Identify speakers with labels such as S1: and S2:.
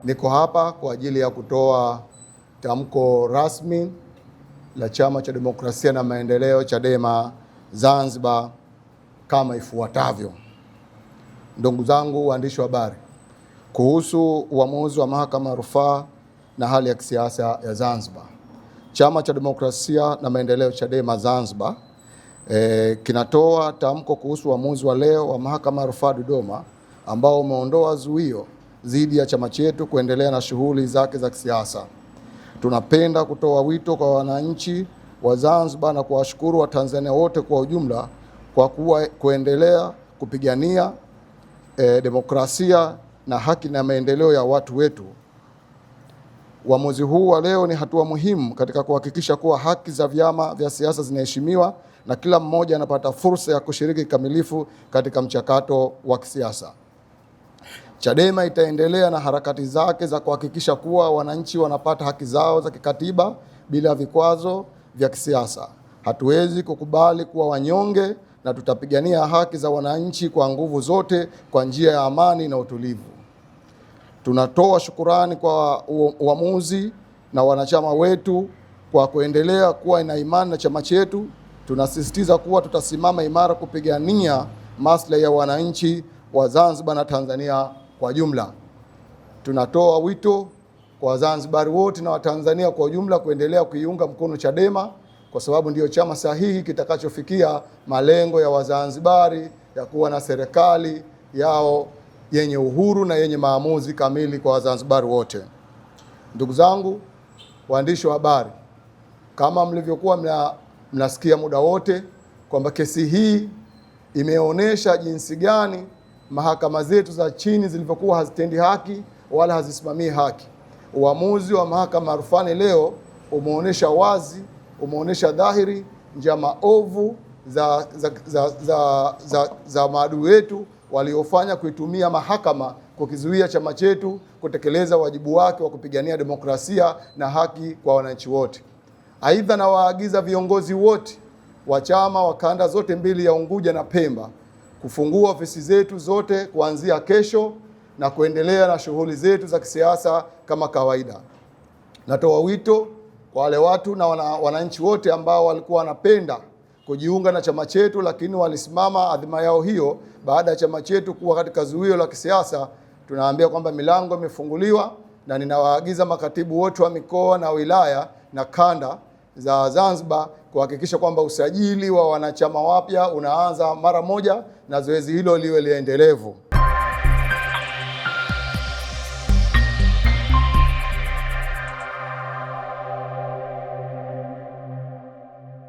S1: Niko hapa kwa ajili ya kutoa tamko rasmi la Chama cha Demokrasia na Maendeleo Chadema Zanzibar kama ifuatavyo. Ndugu zangu waandishi wa habari, kuhusu uamuzi wa Mahakama ya Rufaa na hali ya kisiasa ya Zanzibar, Chama cha Demokrasia na Maendeleo Chadema Zanzibar kinatoa tamko kuhusu uamuzi wa leo wa Mahakama ya Rufaa Dodoma ambao umeondoa zuio dhidi ya chama chetu kuendelea na shughuli zake za kisiasa. Tunapenda kutoa wito kwa wananchi wa Zanzibar na kuwashukuru Watanzania wote kwa ujumla kwa kuendelea kupigania demokrasia na haki na maendeleo ya watu wetu. Uamuzi huu wa leo ni hatua muhimu katika kuhakikisha kuwa haki za vyama vya siasa zinaheshimiwa na kila mmoja anapata fursa ya kushiriki kikamilifu katika mchakato wa kisiasa. Chadema itaendelea na harakati zake za kuhakikisha kuwa wananchi wanapata haki zao za kikatiba bila vikwazo vya kisiasa. Hatuwezi kukubali kuwa wanyonge na tutapigania haki za wananchi kwa nguvu zote kwa njia ya amani na utulivu. Tunatoa shukurani kwa uamuzi na wanachama wetu kwa kuendelea kuwa na imani na chama chetu. Tunasisitiza kuwa tutasimama imara kupigania maslahi ya wananchi wa Zanzibar na Tanzania kwa jumla. Tunatoa wito kwa Wazanzibari wote na Watanzania kwa ujumla kuendelea kuiunga mkono Chadema kwa sababu ndiyo chama sahihi kitakachofikia malengo ya Wazanzibari ya kuwa na serikali yao yenye uhuru na yenye maamuzi kamili kwa Wazanzibari wote. Ndugu zangu waandishi wa habari, kama mlivyokuwa mnasikia muda wote kwamba kesi hii imeonyesha jinsi gani mahakama zetu za chini zilivyokuwa hazitendi haki wala hazisimamii haki. Uamuzi wa Mahakama ya Rufaa leo umeonyesha wazi, umeonyesha dhahiri njama ovu za maadui wetu waliofanya kuitumia mahakama kukizuia chama chetu kutekeleza wajibu wake wa kupigania demokrasia na haki kwa wananchi wote. Aidha, na waagiza viongozi wote wa chama wa kanda zote mbili ya Unguja na Pemba kufungua ofisi zetu zote kuanzia kesho na kuendelea na shughuli zetu za kisiasa kama kawaida. Natoa wito kwa wale watu na wananchi wote ambao walikuwa wanapenda kujiunga na chama chetu lakini walisimama adhima yao hiyo baada ya chama chetu kuwa katika zuio la kisiasa. Tunaambia kwamba milango imefunguliwa na ninawaagiza makatibu wote wa mikoa na wilaya na kanda za Zanzibar kuhakikisha kwamba usajili wa wanachama wapya unaanza mara moja na zoezi hilo liwe liendelevu.